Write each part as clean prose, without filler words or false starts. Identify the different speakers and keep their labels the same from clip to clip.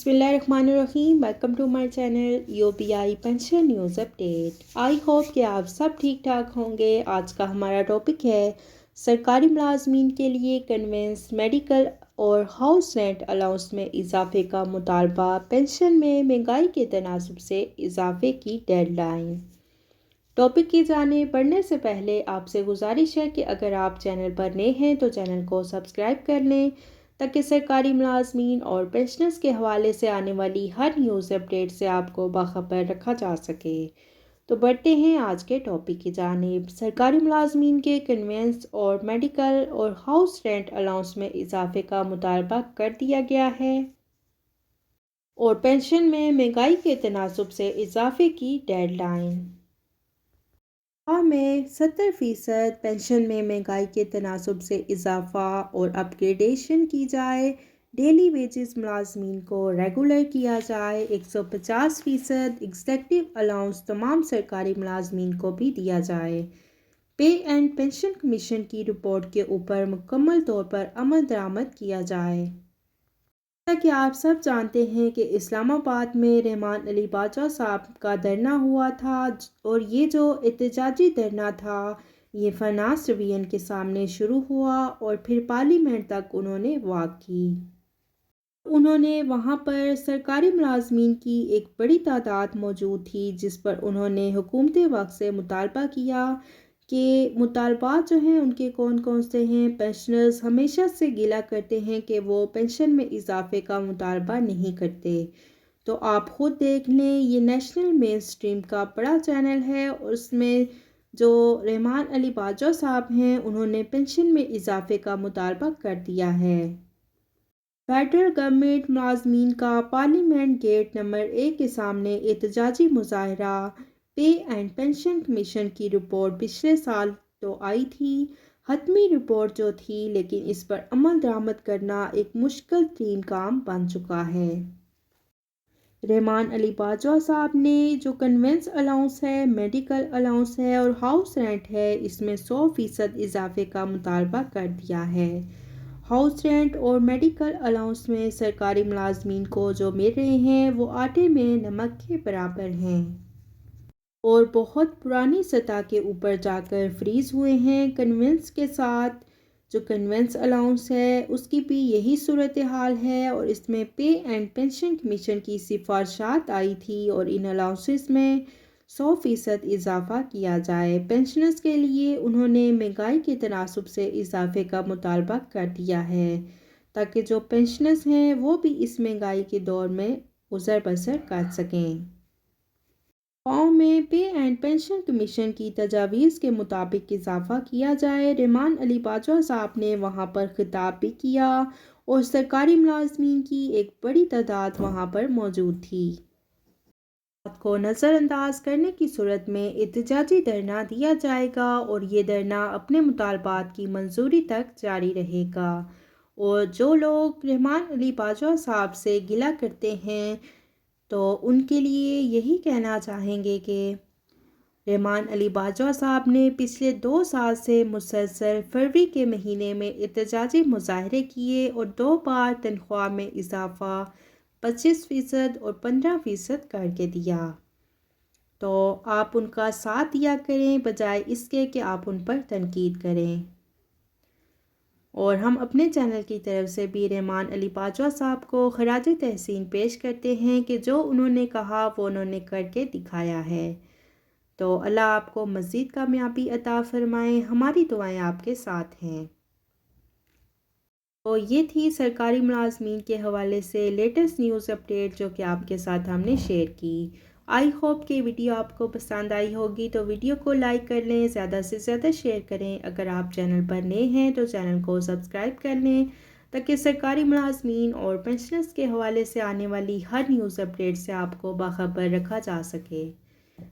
Speaker 1: बिस्मिल्लाहिर्रहमानिर्रहीम। Welcome to my channel UPI pension news update. I hope कि आप सब ठीक ठाक होंगे। आज का हमारा टॉपिक है सरकारी मुलाजमीन के लिए कन्वेंस मेडिकल और हाउस रेंट अलाउंस में इजाफे का मुतालबा, पेंशन में महंगाई के तनासब से इजाफे की डेडलाइन। टॉपिक की जाने पढ़ने से पहले आपसे गुजारिश है कि अगर आप चैनल पर नए हैं तो चैनल को सब्सक्राइब कर लें ताकि सरकारी मुलाजमीन और पेंशनर्स के हवाले से आने वाली हर न्यूज़ अपडेट से आपको बाखबर रखा जा सके। तो बढ़ते हैं आज के टॉपिक की जानिब। सरकारी मुलाजमीन के कन्वेंस और मेडिकल और हाउस रेंट अलाउंस में इजाफे का मुतालबा कर दिया गया है और पेंशन में महंगाई के तनासब से इजाफे की डेडलाइन में 70% पेंशन में महंगाई के तनासब से इजाफा और अपग्रेडेशन की जाए। डेली वेजेस मुलाजमीन को रेगुलर किया जाए। 150% एग्जेक्टिव अलाउंस तमाम सरकारी मुलाजमीन को भी दिया जाए। पे एंड पेंशन कमीशन की रिपोर्ट के ऊपर मुकम्मल तौर पर अमल दरामद किया जाए। जैसा कि आप सब जानते हैं कि इस्लामाबाद में रहमान अली बाजवा साहब का धरना हुआ था और ये जो एहतजाजी धरना था ये फनास डिवीजन के सामने शुरू हुआ और फिर पार्लियामेंट तक उन्होंने वॉक की। उन्होंने वहाँ पर सरकारी मुलाजमीन की एक बड़ी तादाद मौजूद थी जिस पर उन्होंने हुकूमत वक्त से मुतालबा किया कि मुतालबात जो हैं उनके कौन कौन से हैं। पेंशनर्स हमेशा से गिला करते हैं कि वो पेंशन में इजाफे का मुतालबा नहीं करते। तो आप ख़ुद देख लें, ये नेशनल मेन स्ट्रीम का बड़ा चैनल है और उसमें जो रहमान अली बाजवा साहब हैं उन्होंने पेंशन में इजाफे का मुतालबा कर दिया है। फेडरल गवर्नमेंट मुलाजमीन का पार्लियामेंट गेट नंबर 1 के सामने एहतजाजी मुजाहरा। पे एंड पेंशन कमीशन की रिपोर्ट पिछले साल तो आई थी, हतमी रिपोर्ट जो थी, लेकिन इस पर अमल दरामद करना एक मुश्किल तरीन काम बन चुका है। रहमान अली बाजवा साहब ने जो कन्वेंस अलाउंस है, मेडिकल अलाउंस है और हाउस रेंट है, इसमें 100% इजाफे का मुतालबा कर दिया है। हाउस रेंट और मेडिकल अलाउंस में सरकारी मुलाजमीन को जो मिल रहे हैं वो आटे में नमक के बराबर हैं और बहुत पुरानी सतह के ऊपर जाकर फ्रीज़ हुए हैं। कन्वेंस के साथ जो कन्वेंस अलाउंस है उसकी भी यही सूरत हाल है और इसमें पे एंड पेंशन कमीशन की सिफारिशात आई थी और इन अलाउंसेस में 100% इजाफा किया जाए। पेंशनर्स के लिए उन्होंने महंगाई के तनासब से इजाफे का मुतालबा कर दिया है ताकि जो पेंशनर्स हैं वो भी इस महंगाई के दौर में गुजर बसर कर सकें। गाँव में पे एंड पेंशन कमीशन की तजावीज़ के मुताबिक इजाफा किया जाए। रहमान अली बाजवा साहब ने वहाँ पर खिताब भी किया और सरकारी मुलाजमीन की एक बड़ी तादाद वहाँ पर मौजूद थी। बात को नज़रअंदाज करने की सूरत में एहतजाजी धरना दिया जाएगा और ये धरना अपने मुतालबात की मंजूरी तक जारी रहेगा। और जो लोग रहमान अली बाजवा साहब से गिला करते हैं तो उनके लिए यही कहना चाहेंगे कि रहमान अली बाजवा साहब ने पिछले 2 साल से मुसलसल फरवरी के महीने में एहतजाजी मुजाहरे किए और 2 बार तनख्वाह में इजाफा 25% और 15% करके दिया। तो आप उनका साथ दिया करें बजाय इसके कि आप उन पर तनकीद करें। और हम अपने चैनल की तरफ से भी रहमान अली बाजवा साहब को खराज तहसीन पेश करते हैं कि जो उन्होंने कहा वो उन्होंने करके दिखाया है। तो अल्लाह आपको मज़ीद कामयाबी अता फ़रमाए। हमारी दुआएं आपके साथ हैं। तो ये थी सरकारी मुलाजमीन के हवाले से लेटेस्ट न्यूज़ अपडेट जो कि आपके साथ हमने शेयर की। आई होप कि वीडियो आपको पसंद आई होगी, तो वीडियो को लाइक कर लें, ज़्यादा से ज़्यादा शेयर करें। अगर आप चैनल पर नए हैं तो चैनल को सब्सक्राइब कर लें ताकि सरकारी मुलाजमीन और पेंशनर्स के हवाले से आने वाली हर न्यूज़ अपडेट से आपको बाखबर रखा जा सके।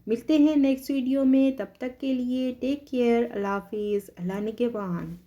Speaker 1: मिलते हैं नेक्स्ट वीडियो में, तब तक के लिए टेक केयर। अल्लाह हाफिज़। अल्लाह निगहबान।